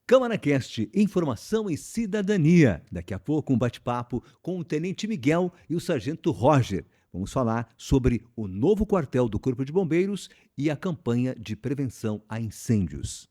CâmaraCast, Informação e Cidadania. Daqui a pouco um bate-papo com o Tenente Miguel e o Sargento Roger. Vamos falar sobre o novo quartel do Corpo de Bombeiros e a campanha de prevenção a incêndios.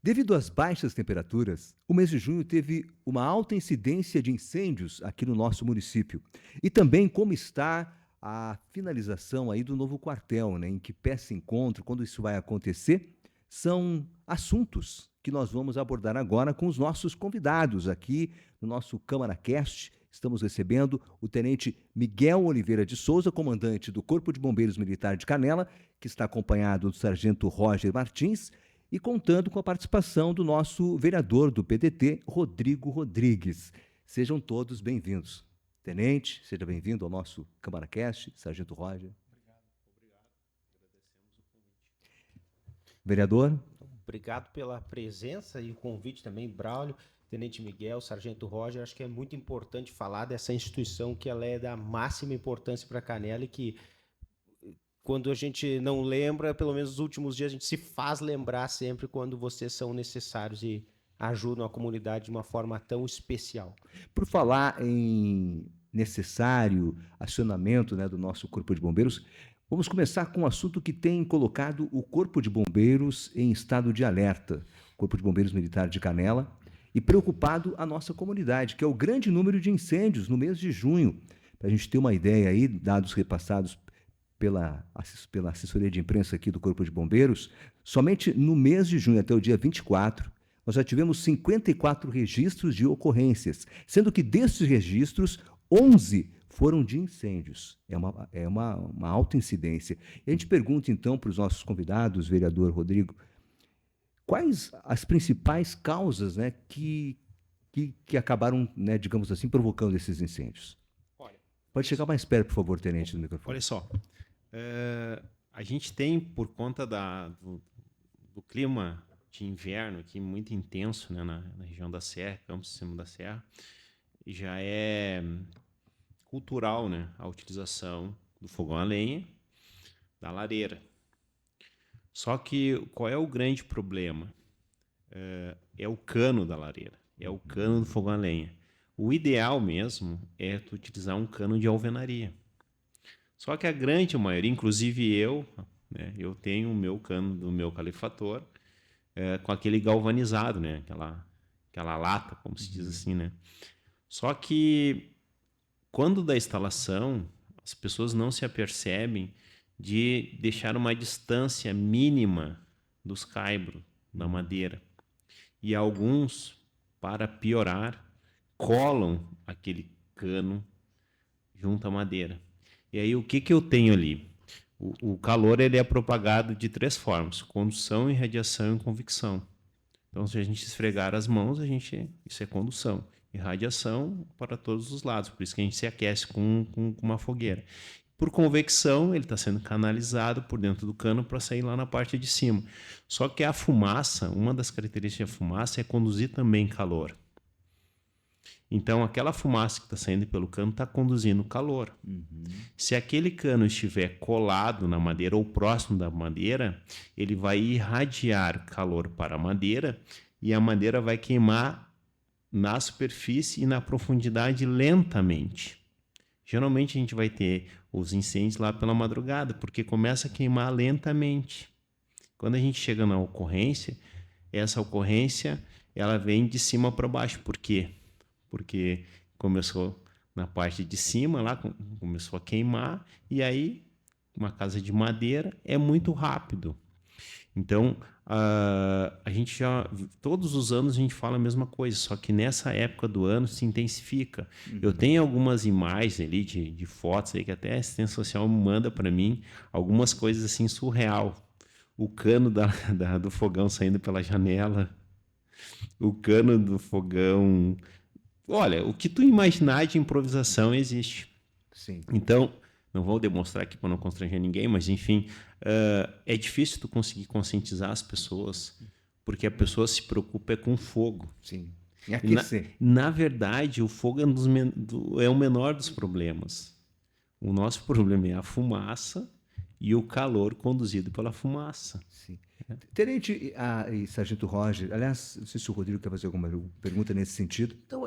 Devido às baixas temperaturas, o mês de junho teve uma alta incidência de incêndios aqui no nosso município. E também como está a finalização aí do novo quartel, né? Em que pé se encontra, quando isso vai acontecer, são assuntos que nós vamos abordar agora com os nossos convidados aqui no nosso CâmaraCast. Estamos recebendo o Tenente Miguel Oliveira de Souza, comandante do Corpo de Bombeiros Militar de Canela, que está acompanhado do Sargento Roger Martins, e contando com a participação do nosso vereador do PDT, Rodrigo Rodrigues. Sejam todos bem-vindos. Tenente, seja bem-vindo ao nosso CâmaraCast, Sargento Roger. Obrigado. Agradecemos o convite. Vereador. Obrigado pela presença e o convite também, Braulio, Tenente Miguel, Sargento Roger. Acho que é muito importante falar dessa instituição que ela é da máxima importância para Canela e que quando a gente não lembra, pelo menos nos últimos dias, a gente se faz lembrar sempre quando vocês são necessários e ajudam a comunidade de uma forma tão especial. Por falar em necessário acionamento, né, do nosso Corpo de Bombeiros, vamos começar com um assunto que tem colocado o Corpo de Bombeiros em estado de alerta, o Corpo de Bombeiros Militar de Canela, e preocupado a nossa comunidade, que é o grande número de incêndios no mês de junho. Para a gente ter uma ideia aí, dados repassados pela assessoria de imprensa aqui do Corpo de Bombeiros, somente no mês de junho até o dia 24, nós já tivemos 54 registros de ocorrências, sendo que desses registros, 11 foram de incêndios. É uma alta incidência. E a gente pergunta, então, para os nossos convidados, vereador Rodrigo, quais as principais causas, né, que acabaram, né, digamos assim, provocando esses incêndios? Pode chegar mais perto, por favor, tenente, do microfone. Olha só, a gente tem, por conta do clima de inverno aqui muito intenso, né, na região da Serra, Campos de Cima da Serra, já é cultural, né, a utilização do fogão a lenha, da lareira. Só que qual é o grande problema? É o cano da lareira, é o cano do fogão a lenha. O ideal mesmo é tu utilizar um cano de alvenaria. Só que a grande maioria, inclusive eu, né, eu tenho o meu cano do meu calefator com aquele galvanizado, né, aquela lata, como se diz assim, né. Só que quando da instalação, as pessoas não se apercebem de deixar uma distância mínima dos caibros da madeira. E alguns, para piorar, colam aquele cano junto à madeira. E aí o que eu tenho ali? O calor ele é propagado de 3 formas: condução, irradiação e convecção. Então, se a gente esfregar as mãos, isso é condução. Irradiação para todos os lados, por isso que a gente se aquece com uma fogueira. Por convecção, ele está sendo canalizado por dentro do cano para sair lá na parte de cima. Só que a fumaça, uma das características da fumaça é conduzir também calor. Então, aquela fumaça que está saindo pelo cano está conduzindo calor. Se aquele cano estiver colado na madeira ou próximo da madeira, ele vai irradiar calor para a madeira e a madeira vai queimar na superfície e na profundidade lentamente. Geralmente a gente vai ter os incêndios lá pela madrugada, porque começa a queimar lentamente. Quando a gente chega na ocorrência, essa ocorrência ela vem de cima para baixo. Por quê? Porque começou na parte de cima, lá começou a queimar, e aí uma casa de madeira é muito rápido. Então, a gente todos os anos a gente fala a mesma coisa, só que nessa época do ano se intensifica. Eu tenho algumas imagens ali de fotos aí que até a assistência social me manda para mim, algumas coisas assim surreal. O cano do fogão saindo pela janela, o cano do fogão. Olha, o que tu imaginar de improvisação existe. Sim. Então, não vou demonstrar aqui para não constranger ninguém, mas enfim, é difícil tu conseguir conscientizar as pessoas, porque a pessoa se preocupa com fogo. Sim. E aquecer. Na verdade, o fogo é o menor dos problemas. O nosso problema é a fumaça e o calor conduzido pela fumaça. Sim. Tenente e Sargento Roger, aliás, não sei se o Rodrigo quer fazer alguma pergunta nesse sentido. Então,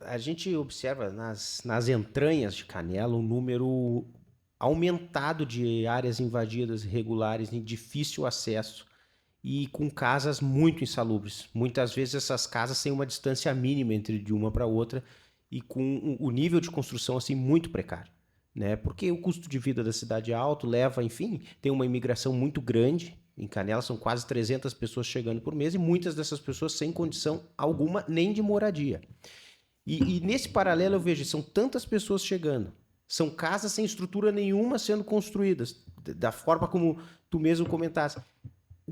a gente observa nas entranhas de Canela um número aumentado de áreas invadidas irregulares em difícil acesso e com casas muito insalubres. Muitas vezes essas casas têm uma distância mínima entre de uma para outra e com o nível de construção assim muito precário, né? Porque o custo de vida da cidade é alto, leva, enfim, tem uma imigração muito grande. Em Canela são quase 300 pessoas chegando por mês e muitas dessas pessoas sem condição alguma nem de moradia. E nesse paralelo eu vejo, são tantas pessoas chegando, são casas sem estrutura nenhuma sendo construídas, da forma como tu mesmo comentaste.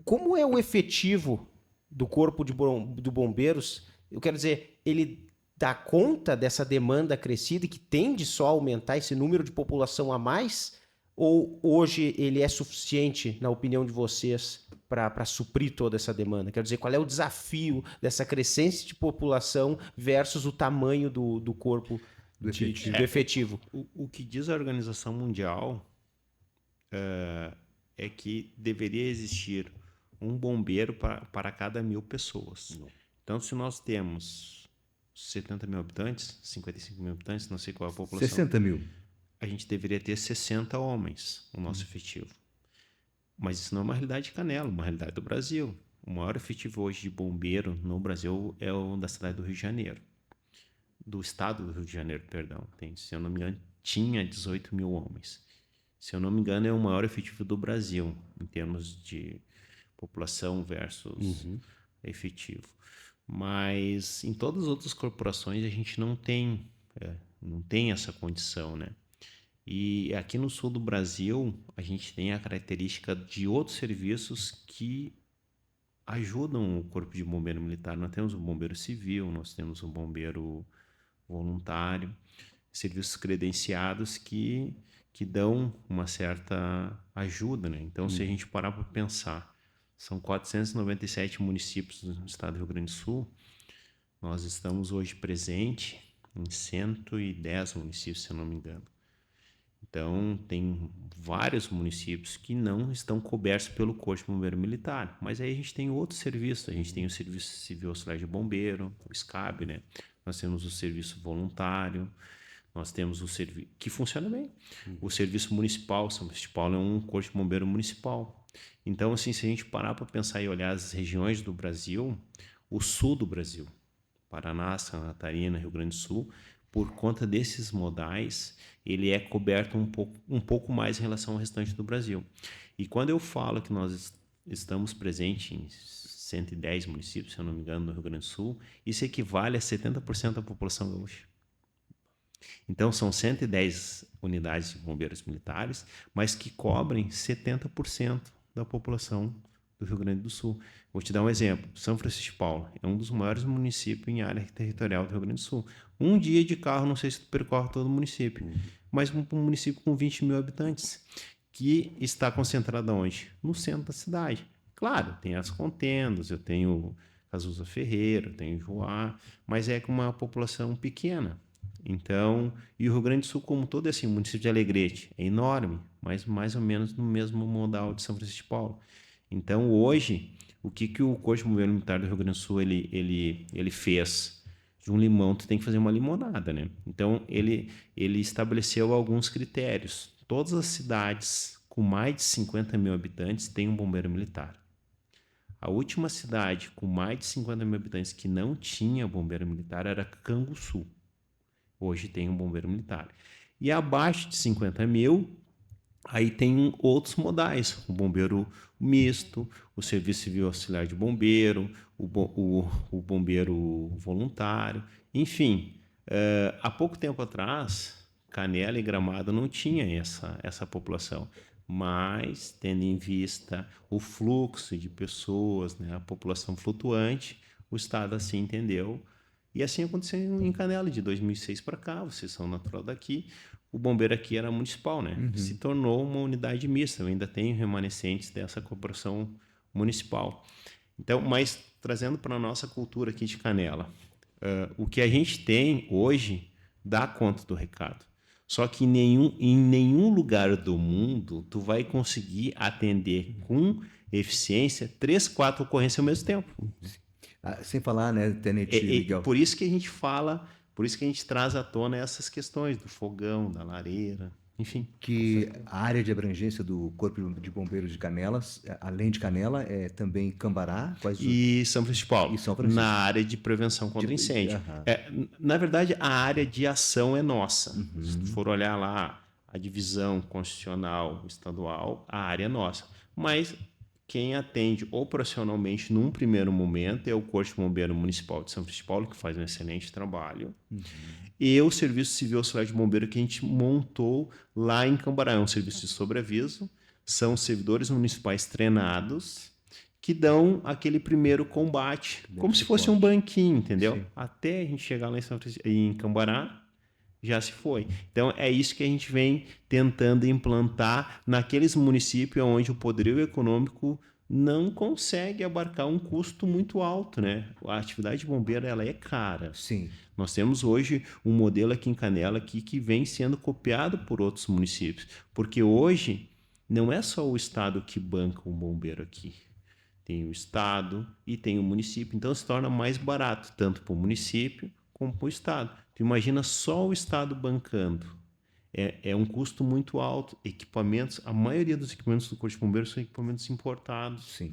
Como é o efetivo do Corpo de Bombeiros? Eu quero dizer, ele dá conta dessa demanda crescida e que tende só a aumentar esse número de população a mais? Ou hoje ele é suficiente, na opinião de vocês, para suprir toda essa demanda? Quero dizer, qual é o desafio dessa crescência de população versus o tamanho do corpo do efetivo? O que diz a Organização Mundial é que deveria existir um bombeiro para cada 1.000 pessoas. Então, se nós temos 70 mil habitantes, 55 mil habitantes, não sei qual é a população. 60 mil. A gente deveria ter 60 homens no nosso efetivo. Mas isso não é uma realidade de Canela, é uma realidade do Brasil. O maior efetivo hoje de bombeiro no Brasil é o da cidade do Rio de Janeiro. Do estado do Rio de Janeiro, perdão. Se eu não me engano, tinha 18 mil homens. Se eu não me engano, é o maior efetivo do Brasil, em termos de população versus efetivo. Mas em todas as outras corporações a gente não tem essa condição, né? E aqui no sul do Brasil a gente tem a característica de outros serviços que ajudam o Corpo de Bombeiro Militar. Nós temos o bombeiro civil, nós temos o bombeiro voluntário, serviços credenciados que dão uma certa ajuda, né? Então, se a gente parar para pensar, são 497 municípios no estado do Rio Grande do Sul, nós estamos hoje presentes em 110 municípios, se eu não me engano. Então, tem vários municípios que não estão cobertos pelo Corpo de Bombeiro Militar. Mas aí a gente tem outros serviços. A gente tem o Serviço Civil Auxiliar de Bombeiro, o SCAB, né? Nós temos o Serviço Voluntário, nós temos o serviço que funciona bem. O Serviço Municipal, São Luís de Paulo é um Corpo de Bombeiro Municipal. Então, assim, se a gente parar para pensar e olhar as regiões do Brasil, o sul do Brasil, Paraná, Santa Catarina, Rio Grande do Sul, por conta desses modais, ele é coberto um pouco mais em relação ao restante do Brasil. E quando eu falo que nós estamos presentes em 110 municípios, se eu não me engano, no Rio Grande do Sul, isso equivale a 70% da população gaúcha. Então, são 110 unidades de bombeiros militares, mas que cobrem 70% da população do Rio Grande do Sul. Vou te dar um exemplo. São Francisco de Paulo é um dos maiores municípios em área territorial do Rio Grande do Sul. Um dia de carro, não sei se tu percorre todo o município, mas um município com 20 mil habitantes, que está concentrado onde? No centro da cidade. Claro, tem as contendas, eu tenho Cazuza Ferreira, eu tenho Joá, mas é com uma população pequena. Então, e o Rio Grande do Sul como todo, assim, o município de Alegrete é enorme, mas mais ou menos no mesmo modal de São Francisco de Paulo. Então, hoje, o que o Corpo de Bombeiro Militar do Rio Grande do Sul ele fez? De um limão, tu tem que fazer uma limonada, né? Então, ele estabeleceu alguns critérios. Todas as cidades com mais de 50 mil habitantes têm um bombeiro militar. A última cidade com mais de 50 mil habitantes que não tinha bombeiro militar era Canguçu. Hoje tem um bombeiro militar. E abaixo de 50 mil, aí tem outros modais, o bombeiro misto, o Serviço Civil Auxiliar de Bombeiro, o bombeiro voluntário, enfim. Há pouco tempo atrás, Canela e Gramado não tinha essa população, mas tendo em vista o fluxo de pessoas, né, a população flutuante, o Estado assim entendeu. E assim aconteceu em Canela, de 2006 para cá, vocês são natural daqui. O bombeiro aqui era municipal, né? Se tornou uma unidade mista. Eu ainda tenho remanescentes dessa corporação municipal. Então, mas trazendo para a nossa cultura aqui de Canela, o que a gente tem hoje dá conta do recado. Só que em nenhum lugar do mundo tu vai conseguir atender com eficiência 3, 4 ocorrências ao mesmo tempo. Sem falar, né, Tenente Miguel? Por isso que a gente fala, por isso que a gente traz à tona essas questões do fogão, da lareira, enfim. Que a área de abrangência do Corpo de Bombeiros de Canelas, além de Canela, é também Cambará, E São Francisco de Paulo, e São Francisco. na área de prevenção contra incêndio. Aham. Na verdade, a área de ação é nossa. Se tu for olhar lá a divisão constitucional estadual, a área é nossa. Mas quem atende operacionalmente num primeiro momento é o Corpo de Bombeiro Municipal de São Francisco de Paulo, que faz um excelente trabalho, e o Serviço Civil Auxiliar de Bombeiro que a gente montou lá em Cambará. É um serviço de sobreaviso, são servidores municipais treinados que dão aquele primeiro combate, como se fosse um banquinho, entendeu? Sim. Até a gente chegar lá em Cambará, já se foi. Então, é isso que a gente vem tentando implantar naqueles municípios onde o poderio econômico não consegue abarcar um custo muito alto, né? A atividade de bombeiro, ela é cara. Sim. Nós temos hoje um modelo aqui em Canela que vem sendo copiado por outros municípios, porque hoje não é só o Estado que banca um bombeiro aqui. Tem o Estado e tem o município, então se torna mais barato, tanto para o município como para o Estado. Tu imagina só o Estado bancando. É um custo muito alto. Equipamentos, a maioria dos equipamentos do Corpo de Bombeiros são equipamentos importados. Sim.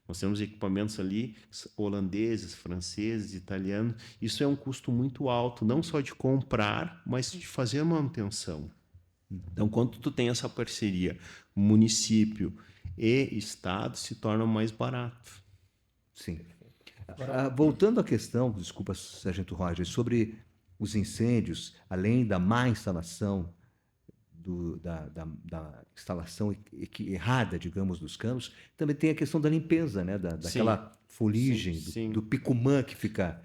Nós temos equipamentos ali holandeses, franceses, italianos. Isso é um custo muito alto, não só de comprar, mas de fazer a manutenção. Então, quando tu tem essa parceria município e Estado, se torna mais barato. Sim. Voltando à questão, desculpa, Sargento Roger, sobre os incêndios, além da má instalação, da instalação errada, digamos, dos canos, também tem a questão da limpeza, né? Daquela fuligem, sim. do picumã que fica...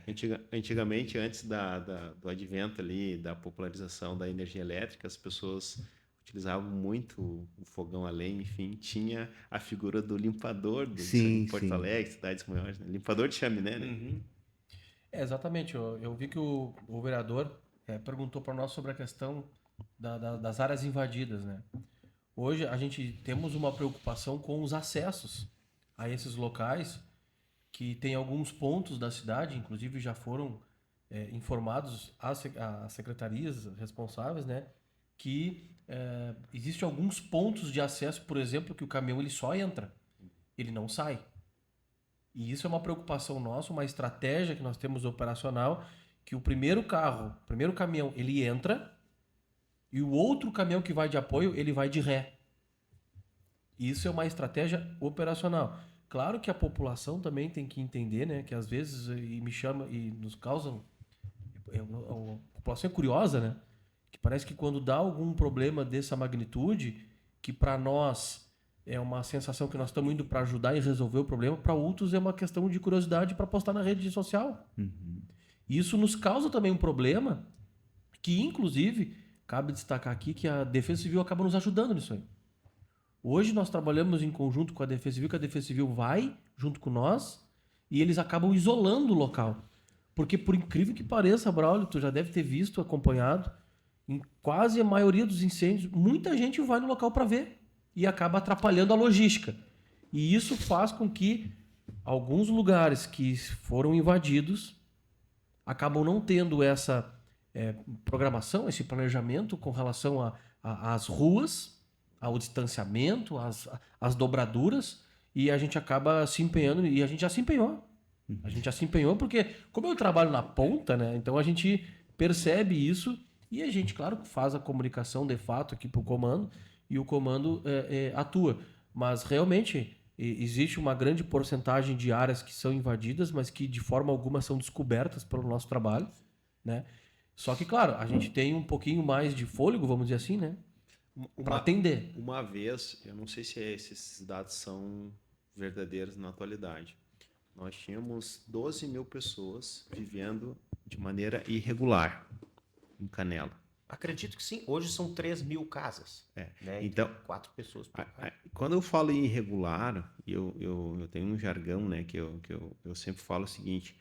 Antigamente, antes do advento ali, da popularização da energia elétrica, as pessoas utilizavam muito o fogão a lenha, enfim, tinha a figura do limpador em Porto Alegre, cidades maiores, né? Limpador de chaminé, né? Exatamente. Eu vi que o vereador perguntou para nós sobre a questão das áreas invadidas, né? Hoje a gente temos uma preocupação com os acessos a esses locais, que tem alguns pontos da cidade, inclusive já foram informados às secretarias responsáveis, né? Que existem alguns pontos de acesso, por exemplo, que o caminhão ele só entra, ele não sai. E isso é uma preocupação nossa, uma estratégia que nós temos operacional, que o primeiro caminhão, ele entra e o outro caminhão que vai de apoio, ele vai de ré. Isso é uma estratégia operacional. Claro que a população também tem que entender, né, que às vezes me chama e nos causam... A população é curiosa, né? Que parece que quando dá algum problema dessa magnitude, que para nós é uma sensação que nós estamos indo para ajudar e resolver o problema, para outros é uma questão de curiosidade para postar na rede social. Isso nos causa também um problema que, inclusive, cabe destacar aqui que a Defesa Civil acaba nos ajudando nisso aí. Hoje nós trabalhamos em conjunto com a Defesa Civil, que a Defesa Civil vai junto com nós e eles acabam isolando o local. Porque, por incrível que pareça, Braulio, tu já deve ter visto, acompanhado, em quase a maioria dos incêndios, muita gente vai no local para ver e acaba atrapalhando a logística. E isso faz com que alguns lugares que foram invadidos acabam não tendo essa programação, esse planejamento com relação às ruas, ao distanciamento, às dobraduras, e a gente acaba se empenhando, e a gente já se empenhou. A gente já se empenhou porque, como eu trabalho na ponta, né, então a gente percebe isso e a gente, claro, faz a comunicação de fato aqui para o comando e o comando atua. Mas realmente existe uma grande porcentagem de áreas que são invadidas, mas que de forma alguma são descobertas pelo nosso trabalho, né? Só que, claro, a gente tem um pouquinho mais de fôlego, vamos dizer assim, né? Para atender. Uma vez, eu não sei se esses dados são verdadeiros na atualidade, nós tínhamos 12 mil pessoas vivendo de maneira irregular em Canela. Acredito que sim. Hoje são 3.000 casas. É. Né? Então, 4 pessoas por casa. Quando eu falo em irregular, eu tenho um jargão, né, que eu sempre falo o seguinte: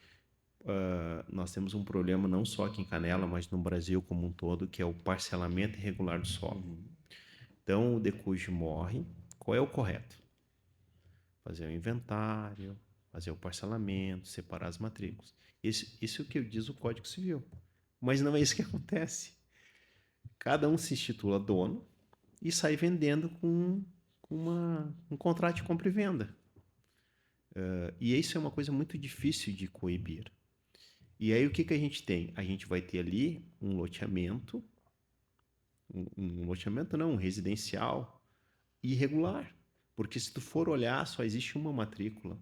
nós temos um problema não só aqui em Canela, mas no Brasil como um todo, que é o parcelamento irregular do solo. Então, o DECUJ morre. Qual é o correto? Fazer o inventário, fazer o parcelamento, separar as matrículas. Isso é o que diz o Código Civil. Mas não é isso que acontece. Cada um se intitula dono e sai vendendo com um contrato de compra e venda. E isso é uma coisa muito difícil de coibir. E aí o que a gente tem? A gente vai ter ali um loteamento, um residencial irregular. Porque se tu for olhar, só existe uma matrícula.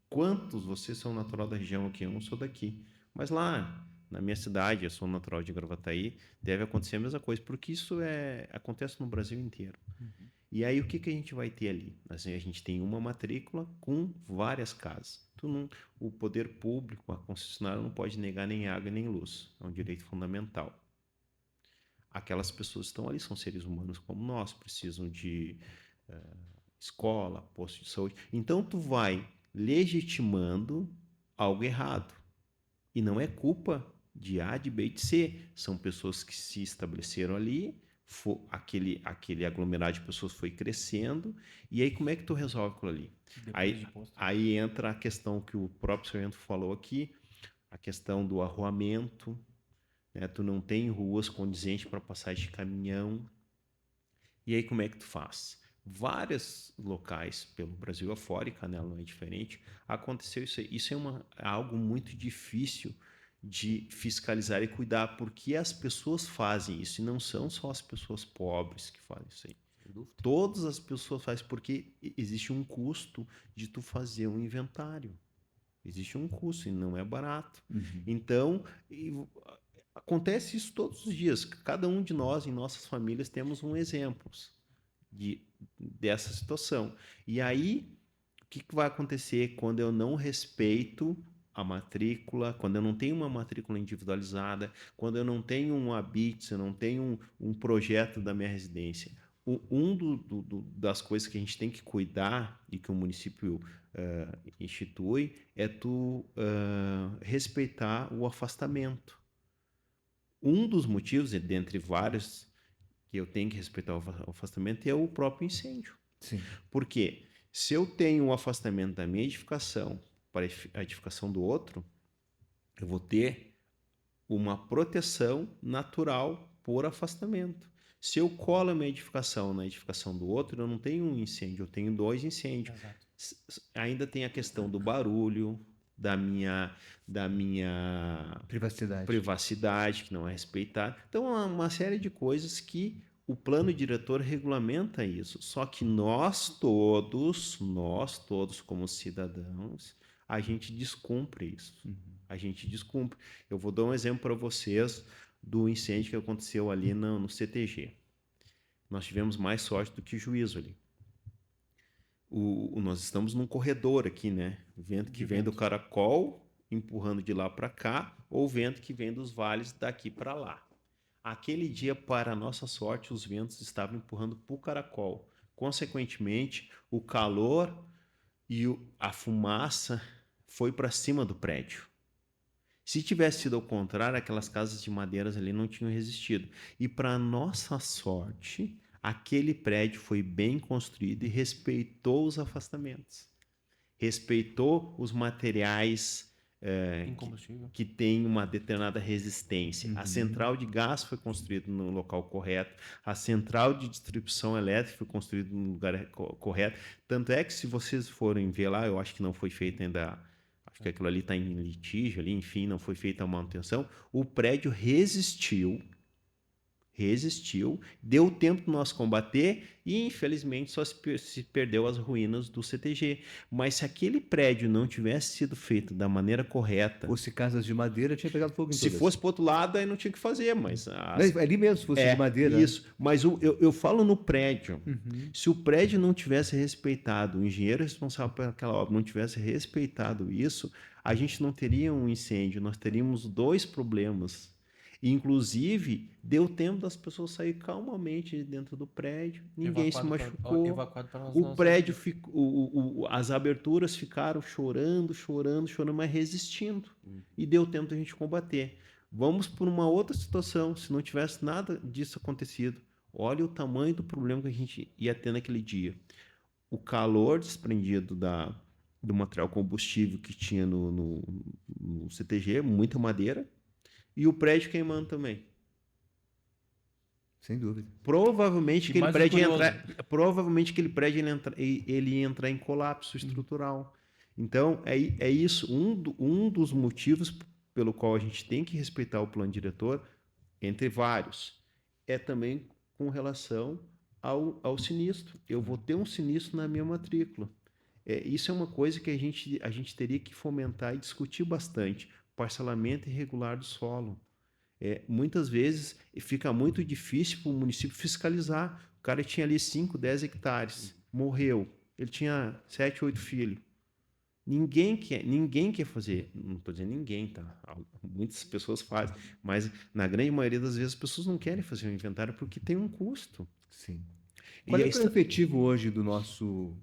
Quantos vocês são natural da região aqui? Eu não sou daqui. Mas lá, na minha cidade, eu sou natural de Gravataí, deve acontecer a mesma coisa, porque isso acontece no Brasil inteiro. E aí o que a gente vai ter ali? Assim, a gente tem uma matrícula com várias casas. O poder público, a concessionária, não pode negar nem água nem luz. É um direito fundamental. Aquelas pessoas que estão ali são seres humanos como nós, precisam de escola, posto de saúde. Então tu vai legitimando algo errado. E não é culpa de A, de B e de C. São pessoas que se estabeleceram ali, aquele aglomerado de pessoas foi crescendo, e aí como é que tu resolve aquilo ali? Aí entra a questão que o próprio sargento falou aqui, a questão do arruamento, né? Tu não tem ruas condizentes para passagem de caminhão. E aí como é que tu faz? Vários locais pelo Brasil afora, e Canela não é diferente, aconteceu isso aí. Isso é algo muito difícil de fiscalizar e cuidar, porque as pessoas fazem isso, e não são só as pessoas pobres que fazem isso aí. Todas as pessoas fazem, porque existe um custo de tu fazer um inventário. Existe um custo e não é barato. Então, acontece isso todos os dias. Cada um de nós, em nossas famílias, temos um exemplo dessa situação. E aí, o que vai acontecer quando eu não respeito a matrícula, quando eu não tenho uma matrícula individualizada, quando eu não tenho um habite, eu não tenho um projeto da minha residência? Das coisas que a gente tem que cuidar e que o município institui é respeitar o afastamento. Um dos motivos, dentre vários, que eu tenho que respeitar o afastamento é o próprio incêndio. Sim. Porque se eu tenho um afastamento da minha edificação para a edificação do outro, eu vou ter uma proteção natural por afastamento. Se eu colo a minha edificação na edificação do outro, eu não tenho um incêndio, eu tenho 2 incêndios. Exato. Ainda tem a questão do barulho, da minha privacidade, que não é respeitada. Então, há uma série de coisas que o plano diretor regulamenta isso. Só que nós todos como cidadãos, a gente descumpre isso. A gente descumpre. Eu vou dar um exemplo para vocês do incêndio que aconteceu ali no CTG. Nós tivemos mais sorte do que juízo ali. Nós estamos num corredor aqui, né? Vento que vem do Caracol, empurrando de lá para cá, ou vento que vem dos vales daqui para lá. Aquele dia, para nossa sorte, os ventos estavam empurrando para o Caracol. Consequentemente, o calor e a fumaça foi para cima do prédio. Se tivesse sido ao contrário, aquelas casas de madeiras ali não tinham resistido. E para nossa sorte, aquele prédio foi bem construído e respeitou os afastamentos. Respeitou os materiais que têm uma determinada resistência. A central de gás foi construída no local correto. A central de distribuição elétrica foi construída no lugar correto. Tanto é que, se vocês forem ver lá, eu acho que não foi feita ainda... Acho que aquilo ali está em litígio, ali, enfim, não foi feita a manutenção. O prédio resistiu, deu tempo de nós combater e, infelizmente, só se perdeu as ruínas do CTG. Mas se aquele prédio não tivesse sido feito da maneira correta... Fosse casas de madeira, tinha pegado fogo em Se fosse para o outro lado, aí não tinha o que fazer, mas... Ali mesmo, se fosse de madeira. Isso, mas eu falo no prédio. Se o prédio não tivesse respeitado, o engenheiro responsável por aquela obra não tivesse respeitado isso, a gente não teria um incêndio, nós teríamos 2 problemas. Inclusive, deu tempo das pessoas sair calmamente dentro do prédio, ninguém se machucou. Evacuado para nós. O prédio, as aberturas ficaram chorando, mas resistindo. E deu tempo da gente combater. Vamos por uma outra situação, se não tivesse nada disso acontecido. Olha o tamanho do problema que a gente ia ter naquele dia. O calor desprendido do material combustível que tinha no CTG, muita madeira, e o prédio queimando também. Sem dúvida. Provavelmente E aquele mais prédio ia curioso. ele ia entrar em colapso estrutural. Então, é isso. Um dos motivos pelo qual a gente tem que respeitar o plano diretor, entre vários, é também com relação ao sinistro. Eu vou ter um sinistro na minha matrícula. Isso é uma coisa que a gente teria que fomentar e discutir bastante. Parcelamento irregular do solo. Muitas vezes fica muito difícil para o município fiscalizar. O cara tinha ali 5, 10 hectares, morreu. Ele tinha 7, 8 filhos. Ninguém quer fazer. Não estou dizendo ninguém, tá? Muitas pessoas fazem, mas na grande maioria das vezes as pessoas não querem fazer um inventário porque tem um custo. Sim. Qual E é o efetivo hoje do nosso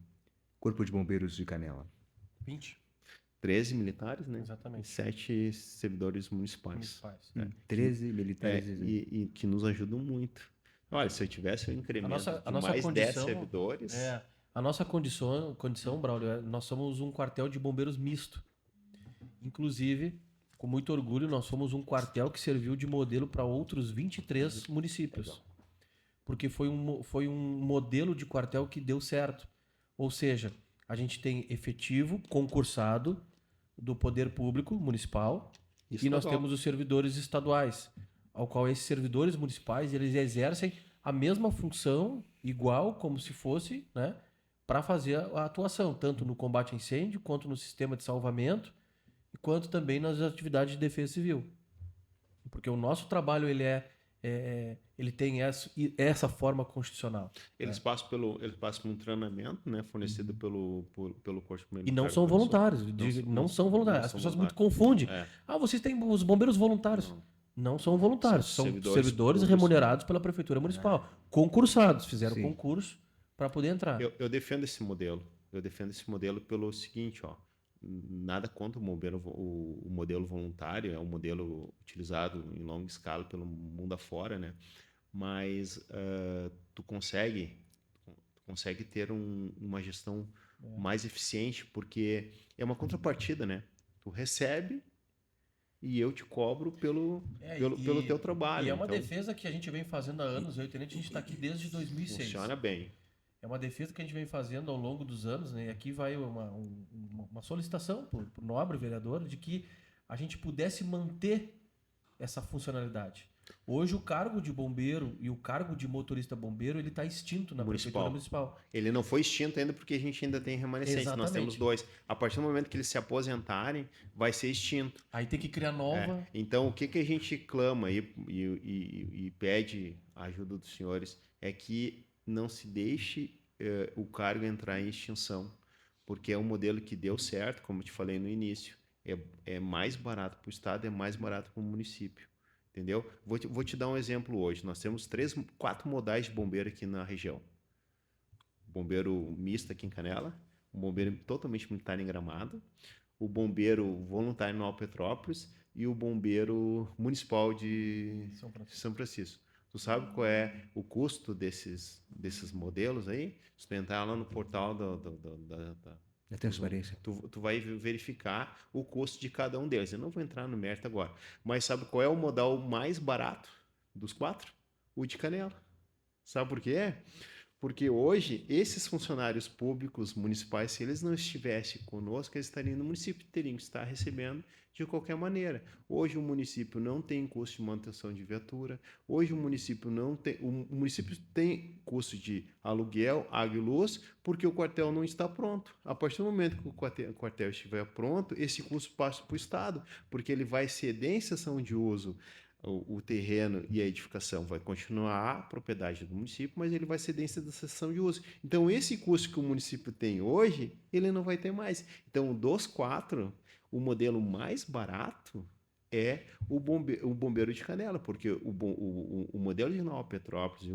Corpo de Bombeiros de Canela? 20. 13 militares, né? Exatamente. E 7 servidores municipais. 13 militares. E que nos ajudam muito. Olha, se eu tivesse um incremento A de nossa mais 10 condição servidores... A nossa condição, Braulio, nós somos um quartel de bombeiros misto. Inclusive, com muito orgulho, nós somos um quartel que serviu de modelo para outros 23 municípios. Porque foi um modelo de quartel que deu certo. Ou seja, a gente tem efetivo concursado do poder público municipal e nós temos os servidores estaduais, ao qual esses servidores municipais eles exercem a mesma função, igual como se fosse, né, para fazer a atuação, tanto no combate a incêndio, quanto no sistema de salvamento, quanto também nas atividades de defesa civil. Porque o nosso trabalho ele tem essa forma constitucional. Eles passam por um treinamento, né, fornecido pelo Corpo Militar. E não são voluntários. Não são voluntários. As pessoas muito confundem. Vocês têm os bombeiros voluntários. Não são voluntários. São servidores remunerados pela Prefeitura Municipal. Concursados. Fizeram concurso para poder entrar. Eu defendo esse modelo. Eu defendo esse modelo pelo seguinte, ó. Nada contra o modelo voluntário, é um modelo utilizado em longa escala pelo mundo afora, né? Mas tu consegue ter uma gestão mais eficiente, porque é uma contrapartida, né? Tu recebe e eu te cobro pelo teu trabalho. E é uma defesa que a gente vem fazendo há anos. Eu e o Tenente, a gente está aqui desde 2006. Funciona bem. É uma defesa que a gente vem fazendo ao longo dos anos, né? E aqui vai uma solicitação para o nobre vereador de que a gente pudesse manter essa funcionalidade. Hoje o cargo de bombeiro e o cargo de motorista bombeiro ele está extinto na Prefeitura Municipal. Ele não foi extinto ainda porque a gente ainda tem remanescentes. Exatamente. Nós temos 2. A partir do momento que eles se aposentarem, vai ser extinto. Aí tem que criar nova. Então o que a gente clama e pede a ajuda dos senhores é que não se deixe o cargo entrar em extinção, porque é um modelo que deu certo, como eu te falei no início. É mais barato para o Estado, é mais barato para o município. Entendeu? Vou te dar um exemplo hoje. Nós temos 4 modais de bombeiro aqui na região. Bombeiro misto aqui em Canela, um bombeiro totalmente militar em Gramado, o bombeiro voluntário no Petrópolis e o bombeiro municipal de São Francisco. Tu sabe qual é o custo desses modelos aí? Se tu entrar lá no portal da transparência. Tu vai verificar o custo de cada um deles. Eu não vou entrar no mérito agora. Mas sabe qual é o modal mais barato dos 4? O de Canela. Sabe por quê? Porque hoje, esses funcionários públicos municipais, se eles não estivessem conosco, eles estariam no município, teriam que estar recebendo de qualquer maneira. Hoje o município não tem custo de manutenção de viatura, hoje o município tem custo de aluguel, água e luz, porque o quartel não está pronto. A partir do momento que o quartel estiver pronto, esse custo passa para o Estado, porque ele vai ceder em cessão de uso o terreno e a edificação vai continuar a propriedade do município, mas ele vai ceder em cessão de uso. Então, esse custo que o município tem hoje, ele não vai ter mais. Então, dos 4, o modelo mais barato é o bombeiro de Canela, porque o modelo de Nova Petrópolis,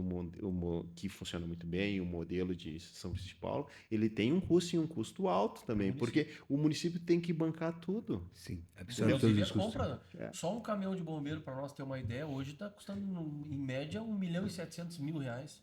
que funciona muito bem, e o modelo de São Luís de Paulo, ele tem um custo e um custo alto também, porque o município tem que bancar tudo. Sim, absorve todos Inclusive, os a custos. compra, só um caminhão de bombeiro, para nós ter uma ideia, hoje está custando, em média, R$1.700.000.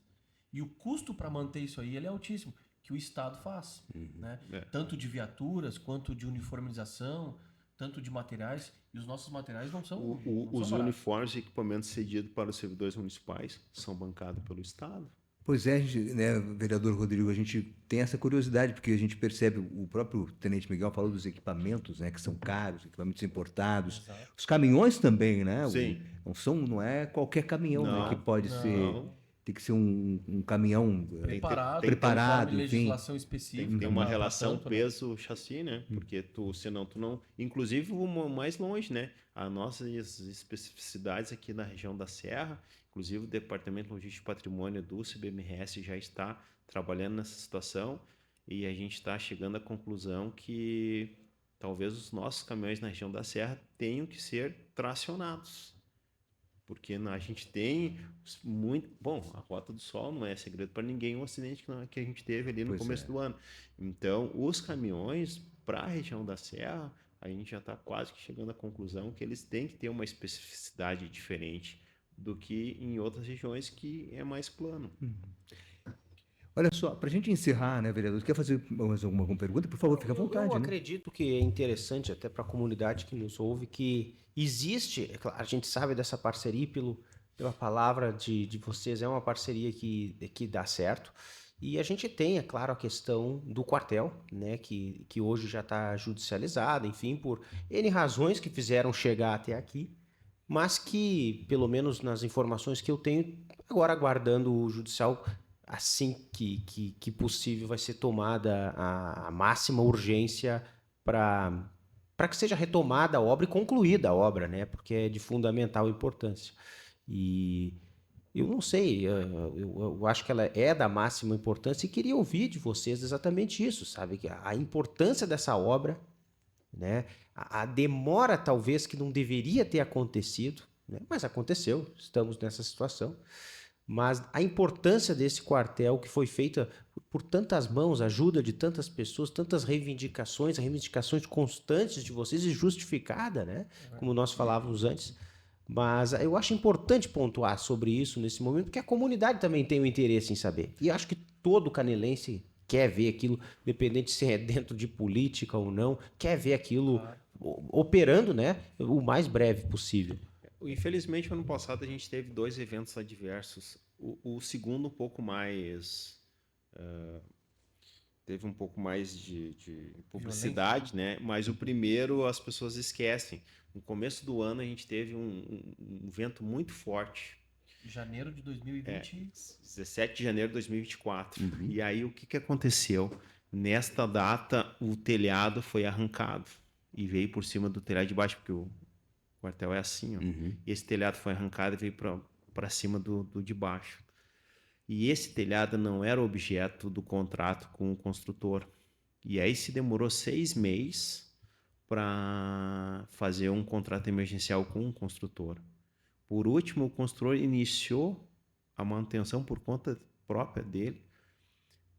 E o custo para manter isso aí ele é altíssimo, que o Estado faz. Né? Tanto de viaturas, quanto de uniformização, tanto de materiais. E os nossos materiais não são. Os uniformes e equipamentos cedidos para os servidores municipais são bancados pelo Estado. Pois é, né, vereador Rodrigo, a gente tem essa curiosidade, porque a gente percebe, o próprio Tenente Miguel falou dos equipamentos, né, que são caros, equipamentos importados. Exato. Os caminhões também, né? Sim. Não é qualquer caminhão, né, Não, que pode ser. Tem que ser um caminhão Preparado, enfim. legislação específica. Tem uma pra relação tanto, né? peso-chassi, né? Porque senão tu não... Inclusive, vamos mais longe, né? As nossas especificidades aqui na região da Serra, inclusive o Departamento Logístico e Patrimônio do CBMRS já está trabalhando nessa situação e a gente está chegando à conclusão que talvez os nossos caminhões na região da Serra tenham que ser tracionados. Porque a gente tem muito... Bom, a Rota do Sol não é segredo para ninguém, o acidente que a gente teve ali no começo do ano. Então, os caminhões para a região da Serra, a gente já está quase que chegando à conclusão que eles têm que ter uma especificidade diferente do que em outras regiões que é mais plano. Olha só, para a gente encerrar, né, vereador, quer fazer mais alguma pergunta? Por favor, fique à vontade. Eu né? acredito que é interessante até para a comunidade que nos ouve que existe, é claro, a gente sabe dessa parceria pela palavra de vocês, é uma parceria que dá certo. E a gente tem, é claro, a questão do quartel, né, que hoje já está judicializada, enfim, por N razões que fizeram chegar até aqui, mas que, pelo menos nas informações que eu tenho, agora aguardando o judicial, assim que possível, vai ser tomada a máxima urgência para que seja retomada a obra e concluída a obra, né? Porque é de fundamental importância. E eu não sei, eu acho que ela é da máxima importância e queria ouvir de vocês exatamente isso, sabe? A importância dessa obra, né? A demora talvez que não deveria ter acontecido, né? Mas aconteceu, estamos nessa situação. Mas a importância desse quartel que foi feita por tantas mãos, ajuda de tantas pessoas, tantas reivindicações constantes de vocês e justificada, né? Como nós falávamos antes. Mas eu acho importante pontuar sobre isso nesse momento, porque a comunidade também tem o interesse em saber. E acho que todo canelense quer ver aquilo, independente se é dentro de política ou não, quer ver aquilo operando, né, o mais breve possível. Infelizmente, ano passado a gente teve 2 eventos adversos. O segundo um pouco mais... teve um pouco mais de publicidade, né? Mas o primeiro as pessoas esquecem. No começo do ano a gente teve um vento muito forte. Janeiro de 2020. 17 de janeiro de 2024. E aí o que aconteceu? Nesta data o telhado foi arrancado e veio por cima do telhado de baixo, porque o quartel é assim, ó. E esse telhado foi arrancado e veio para cima do de baixo. E esse telhado não era objeto do contrato com o construtor. E aí se demorou 6 meses para fazer um contrato emergencial com o construtor. Por último, o construtor iniciou a manutenção por conta própria dele,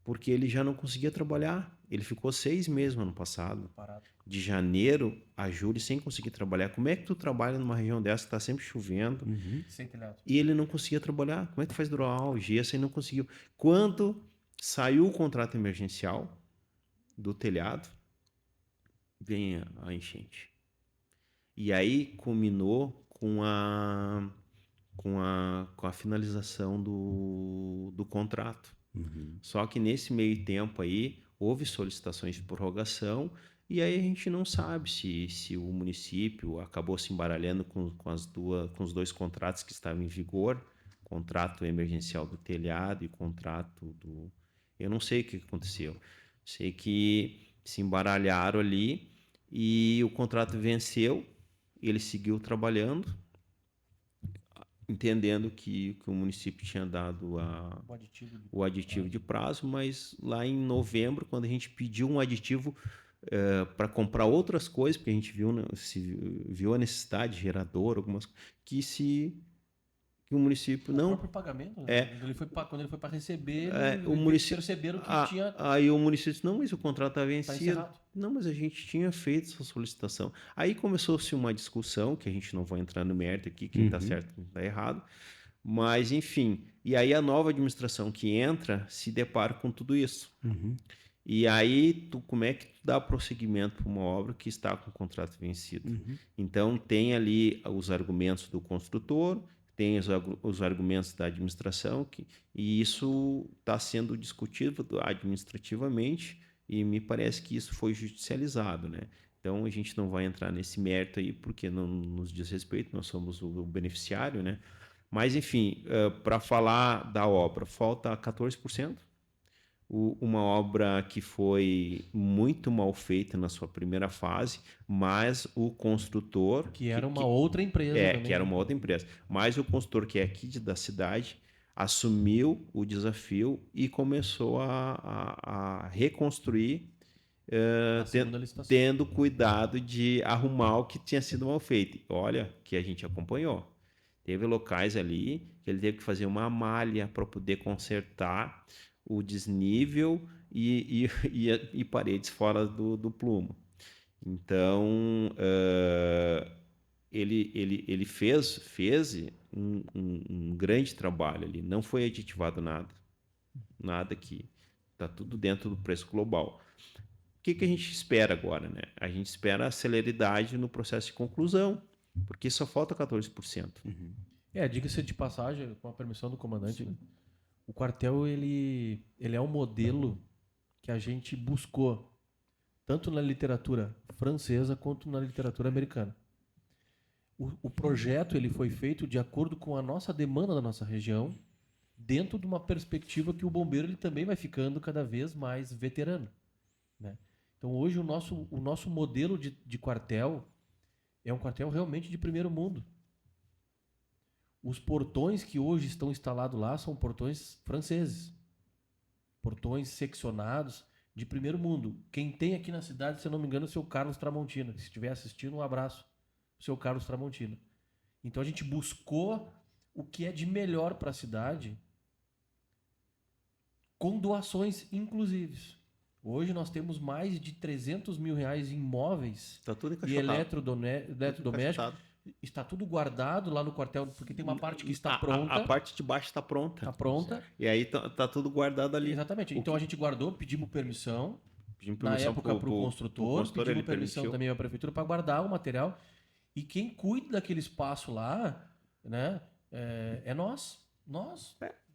porque ele já não conseguia trabalhar. Ele ficou 6 meses no ano passado. Parado. De janeiro a julho sem conseguir trabalhar. Como é que tu trabalha numa região dessa que está sempre chovendo? Sem telhado. E ele não conseguia trabalhar. Como é que tu faz hidroal, gesso e não conseguiu? Quando saiu o contrato emergencial do telhado, vem a enchente. E aí culminou com a finalização do contrato. Só que nesse meio tempo aí houve solicitações de prorrogação e aí a gente não sabe se o município acabou se embaralhando com os 2 contratos que estavam em vigor, contrato emergencial do telhado e contrato do... Eu não sei o que aconteceu. Sei que se embaralharam ali e o contrato venceu, ele seguiu trabalhando, entendendo que o município tinha dado o aditivo de prazo, mas lá em novembro, quando a gente pediu um aditivo para comprar outras coisas, porque a gente viu a necessidade, gerador, algumas que o município O não. próprio pagamento, né? É. Quando ele foi para receber, O município perceberam que tinha. Aí o município disse, não, mas o contrato está Tá vencido. encerrado. Não, mas a gente tinha feito essa solicitação. Aí começou-se uma discussão, que a gente não vai entrar no mérito aqui, quem está certo e quem está errado. Mas, enfim, e aí a nova administração que entra se depara com tudo isso. E aí, como é que tu dá prosseguimento para uma obra que está com o contrato vencido? Então, tem ali os argumentos do construtor, tem os argumentos da administração, e isso está sendo discutido administrativamente, e me parece que isso foi judicializado, né? Então, a gente não vai entrar nesse mérito aí, porque não nos diz respeito, nós somos o beneficiário, né? Mas, enfim, para falar da obra, falta 14%. Uma obra que foi muito mal feita na sua primeira fase, mas o construtor... Que era uma outra empresa também. Que era uma outra empresa. Mas o construtor, que é aqui da cidade, assumiu o desafio e começou a reconstruir, tendo cuidado de arrumar o que tinha sido mal feito. Olha, que a gente acompanhou. Teve locais ali que ele teve que fazer uma malha para poder consertar o desnível e paredes fora do plumo. Então, ele fez um grande trabalho ali. Não foi aditivado nada que está tudo dentro do preço global. O que a gente espera agora, né? A gente espera a celeridade no processo de conclusão, porque só falta 14%. Diga-se de passagem, com a permissão do comandante, né? O quartel ele é um modelo que a gente buscou tanto na literatura francesa quanto na literatura americana. O projeto ele foi feito de acordo com a nossa demanda da nossa região, dentro de uma perspectiva que o bombeiro ele também vai ficando cada vez mais veterano, né? Então hoje o nosso modelo de quartel é um quartel realmente de primeiro mundo. Os portões que hoje estão instalados lá são portões franceses. Portões seccionados de primeiro mundo. Quem tem aqui na cidade, se eu não me engano, é o seu Carlos Tramontina. Se estiver assistindo, um abraço para o seu Carlos Tramontina. Então a gente buscou o que é de melhor para a cidade com doações inclusives. Hoje nós temos mais de 300 mil reais em móveis e eletrodomésticos. Está tudo guardado lá no quartel, porque tem uma parte que está pronta. A parte de baixo está pronta. Está pronta. E aí tá tudo guardado ali. Exatamente. Então a gente guardou, pedimos permissão na época para o construtor, pedimos permissão também à prefeitura para guardar o material. E quem cuida daquele espaço lá, né, é nós.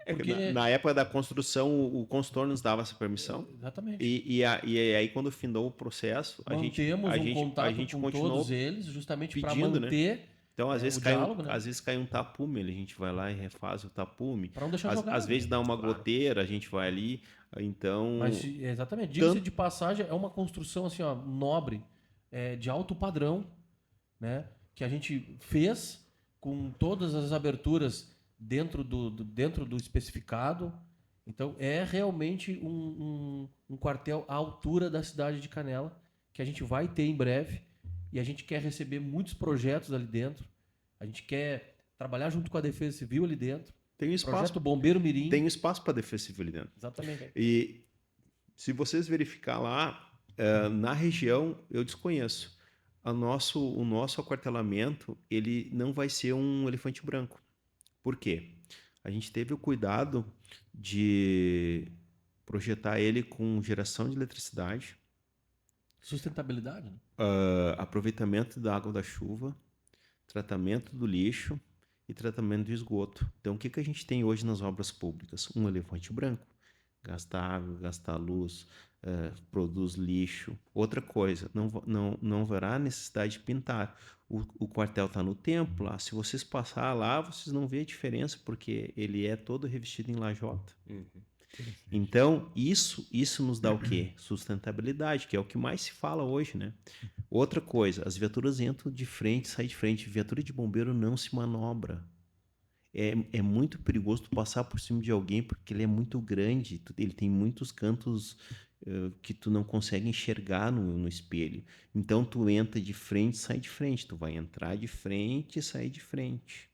Porque... Na época da construção, o consultor nos dava essa permissão. Exatamente. E aí, quando findou o processo, a gente contato com todos eles, justamente para manter, né? Então, às vezes diálogo, às vezes cai um tapume, a gente vai lá e refaz o tapume. Para não deixar jogado. Às vezes dá uma goteira, a gente vai ali. Então... Mas, exatamente. Diga-se de passagem, é uma construção assim, ó, nobre, de alto padrão, né? Que a gente fez com todas as aberturas dentro do especificado. Então, é realmente um quartel à altura da cidade de Canela, que a gente vai ter em breve, e a gente quer receber muitos projetos ali dentro. A gente quer trabalhar junto com a Defesa Civil ali dentro. Tem espaço. Projeto Bombeiro Mirim. Tem espaço para a Defesa Civil ali dentro. Exatamente. E se vocês verificar lá, na região, eu desconheço. O nosso aquartelamento, ele não vai ser um elefante branco. Por quê? A gente teve o cuidado de projetar ele com geração de eletricidade, sustentabilidade, né? Aproveitamento da água da chuva, tratamento do lixo e tratamento do esgoto. Então, o que a gente tem hoje nas obras públicas? Um elefante branco. Gasta água, gasta luz, produz lixo. Outra coisa, não haverá necessidade de pintar. O quartel está no tempo lá. Se vocês passar lá, vocês não vê a diferença, porque ele é todo revestido em lajota. Então, isso nos dá o quê? Sustentabilidade, que é o que mais se fala hoje, né? Outra coisa, as viaturas entram de frente, saem de frente. Viatura de bombeiro não se manobra. É muito perigoso tu passar por cima de alguém, porque ele é muito grande, ele tem muitos cantos que tu não consegue enxergar no espelho. Então tu entra de frente, sai de frente. Tu vai entrar de frente e sair de frente.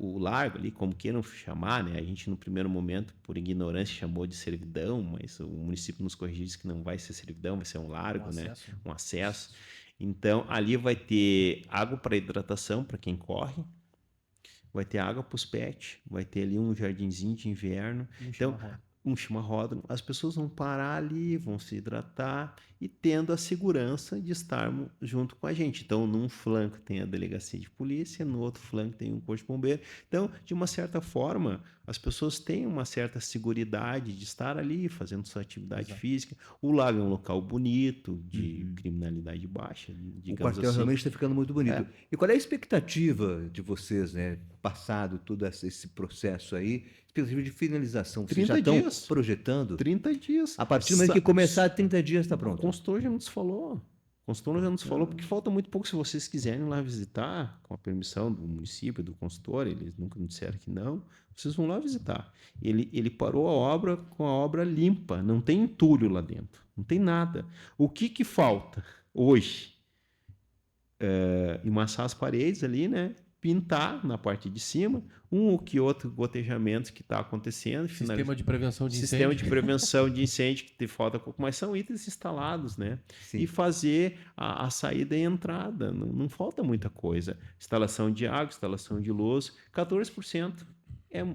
O largo ali, como queiram chamar, né? A gente no primeiro momento, por ignorância, chamou de servidão, mas o município nos corrigiu, disse que não vai ser servidão, vai ser um largo, né? Um acesso. Então ali vai ter água para hidratação para quem corre, vai ter água para os pets, vai ter ali um jardinzinho de inverno. Então, um chimarrão, as pessoas vão parar ali, vão se hidratar e tendo a segurança de estarmos junto com a gente. Então, num flanco tem a delegacia de polícia, no outro flanco tem um corpo de bombeiro. Então, de uma certa forma, as pessoas têm uma certa seguridade de estar ali fazendo sua atividade física. O lago é um local bonito, de criminalidade baixa, digamos o quartel assim. realmente está ficando muito bonito. E qual é a expectativa de vocês, né? Passado todo esse processo aí, expectativa de finalização? Vocês já estão projetando? 30 dias. A partir do momento que começar, 30 dias está pronto. O consultor já nos falou. Porque falta muito pouco. Se vocês quiserem lá visitar, com a permissão do município, do consultor, eles nunca nos disseram que não, vocês vão lá visitar. Ele parou a obra com a obra limpa, não tem entulho lá dentro, não tem nada. O que falta hoje? Emassar as paredes ali, né? Pintar na parte de cima, um ou que outro gotejamento que está acontecendo. Sistema de prevenção de incêndio. Sistema de prevenção de incêndio, que te falta pouco, mas são itens instalados, né? Sim. E fazer a saída e a entrada, não falta muita coisa. Instalação de água, instalação de luz, 14%.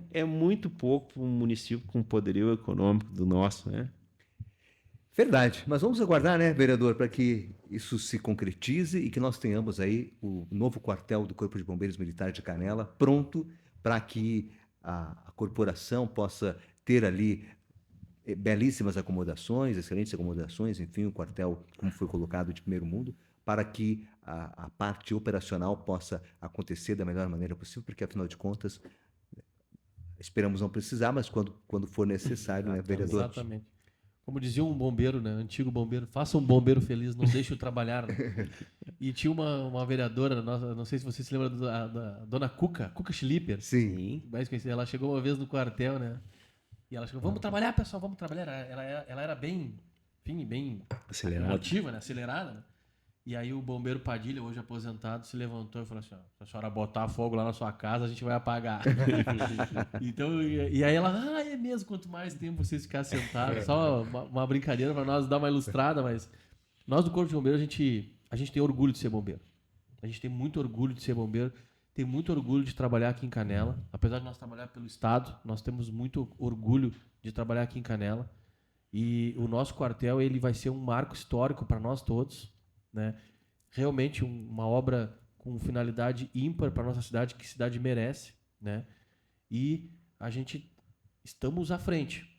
É muito pouco para um município com poderio econômico do nosso, né? Verdade, mas vamos aguardar, né, vereador, para que isso se concretize e que nós tenhamos aí o novo quartel do Corpo de Bombeiros Militar de Canela pronto para que a corporação possa ter ali belíssimas acomodações, excelentes acomodações, enfim, o quartel, como foi colocado, de primeiro mundo, para que a parte operacional possa acontecer da melhor maneira possível, porque, afinal de contas, esperamos não precisar, mas quando for necessário, né, vereador? Exatamente. Como dizia um bombeiro, né? Antigo bombeiro, faça um bombeiro feliz, não deixe-o trabalhar. Né? E tinha uma vereadora, não sei se você se lembra da dona Cuca Schlipper. Sim. Mais conhecida. Ela chegou uma vez no quartel, né? E ela chegou, vamos trabalhar, pessoal, vamos trabalhar. Ela era bem, enfim, bem ativa, né? Acelerada, né? E aí o bombeiro Padilha, hoje aposentado, se levantou e falou assim, ó, se a senhora botar fogo lá na sua casa, a gente vai apagar. Então, e aí ela, é mesmo, quanto mais tempo vocês ficarem sentados, só uma brincadeira para nós dar uma ilustrada, mas nós do Corpo de Bombeiro, a gente tem orgulho de ser bombeiro. A gente tem muito orgulho de ser bombeiro, tem muito orgulho de trabalhar aqui em Canela. Apesar de nós trabalhar pelo Estado, nós temos muito orgulho de trabalhar aqui em Canela. E o nosso quartel, ele vai ser um marco histórico para nós todos, né? Realmente uma obra com finalidade ímpar para nossa cidade, que a cidade merece, né? E a gente estamos à frente.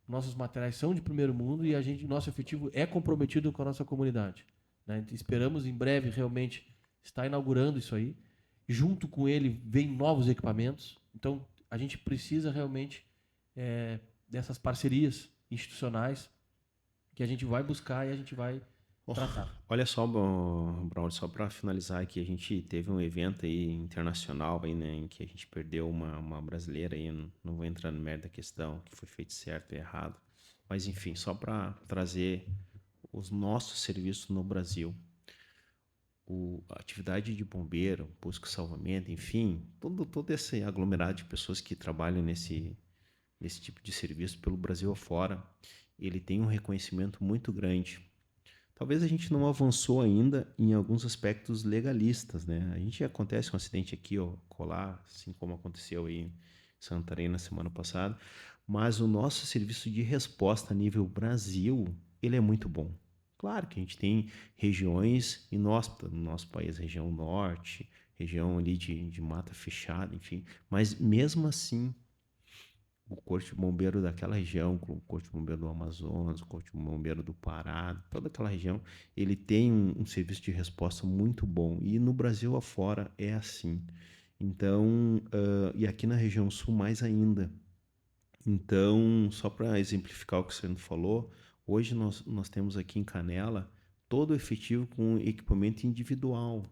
Nossos materiais são de primeiro mundo e nosso efetivo é comprometido com a nossa comunidade, né? Esperamos em breve realmente estar inaugurando isso aí. Junto com ele vem novos equipamentos. Então a gente precisa realmente dessas parcerias institucionais que a gente vai buscar e a gente vai tratar. Olha só, Braulio, só para finalizar aqui, a gente teve um evento aí internacional aí, né, em que a gente perdeu uma brasileira aí, não vou entrar no mérito da questão, que foi feito certo e errado, mas enfim, só para trazer os nossos serviços no Brasil. A atividade de bombeiro, busca e salvamento, enfim, todo esse aglomerado de pessoas que trabalham nesse tipo de serviço pelo Brasil afora, ele tem um reconhecimento muito grande. Talvez a gente não avançou ainda em alguns aspectos legalistas, né? A gente acontece um acidente aqui, colar, assim como aconteceu aí em Santarém na semana passada, mas o nosso serviço de resposta a nível Brasil, ele é muito bom. Claro que a gente tem regiões inóspitas no nosso país, região norte, região ali de mata fechada, enfim, mas mesmo assim, o Corpo de Bombeiro daquela região, o Corpo de Bombeiro do Amazonas, o Corpo de Bombeiro do Pará, toda aquela região, ele tem um serviço de resposta muito bom. E no Brasil afora é assim. Então, e aqui na região sul mais ainda. Então, só para exemplificar o que você falou, hoje nós temos aqui em Canela todo o efetivo com equipamento individual.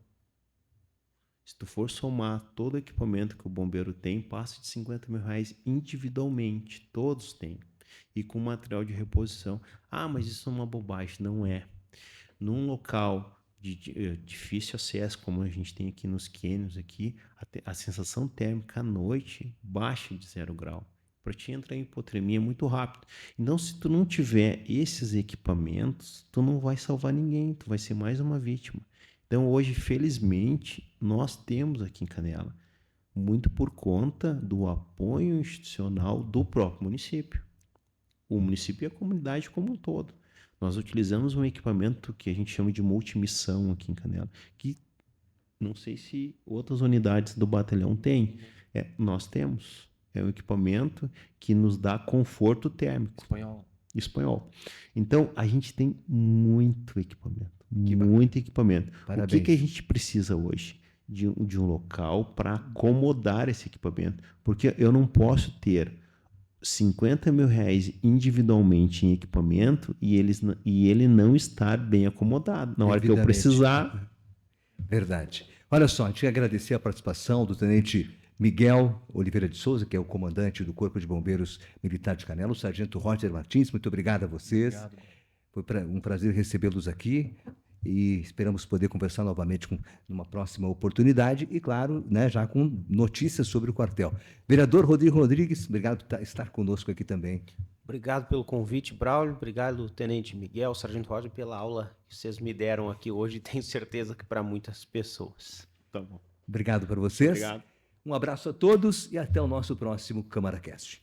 Se tu for somar todo o equipamento que o bombeiro tem, passa de R$50 mil individualmente. Todos têm. e com material de reposição. Ah, mas isso é uma bobagem. Não é. Num local de difícil acesso, como a gente tem aqui nos cânions, aqui, a sensação térmica à noite baixa de 0 grau. Para te entrar em hipotermia muito rápido. Então, se tu não tiver esses equipamentos, tu não vai salvar ninguém, tu vai ser mais uma vítima. Então, hoje, felizmente, nós temos aqui em Canela, muito por conta do apoio institucional do próprio município. O município e a comunidade como um todo. Nós utilizamos um equipamento que a gente chama de multimissão aqui em Canela, que não sei se outras unidades do batalhão têm. Nós temos. É um equipamento que nos dá conforto térmico. Espanhol. Então, a gente tem muito equipamento. Muito equipamento. Parabéns. O que a gente precisa hoje? De um local para acomodar esse equipamento. Porque eu não posso ter 50 mil reais individualmente em equipamento e ele não estar bem acomodado. Na hora que eu precisar... Verdade. Olha só, a gente quer agradecer a participação do Tenente Miguel Oliveira de Souza, que é o comandante do Corpo de Bombeiros Militar de Canela, o Sargento Roger Martins. Muito obrigado a vocês. Obrigado. Foi um prazer recebê-los aqui e esperamos poder conversar novamente numa próxima oportunidade e, claro, né, já com notícias sobre o quartel. Vereador Rodrigo Rodrigues, obrigado por estar conosco aqui também. Obrigado pelo convite, Braulio. Obrigado, Tenente Miguel, Sargento Roger, pela aula que vocês me deram aqui hoje. Tenho certeza que para muitas pessoas. Tá bom. Obrigado para vocês. Obrigado. Um abraço a todos e até o nosso próximo CâmaraCast.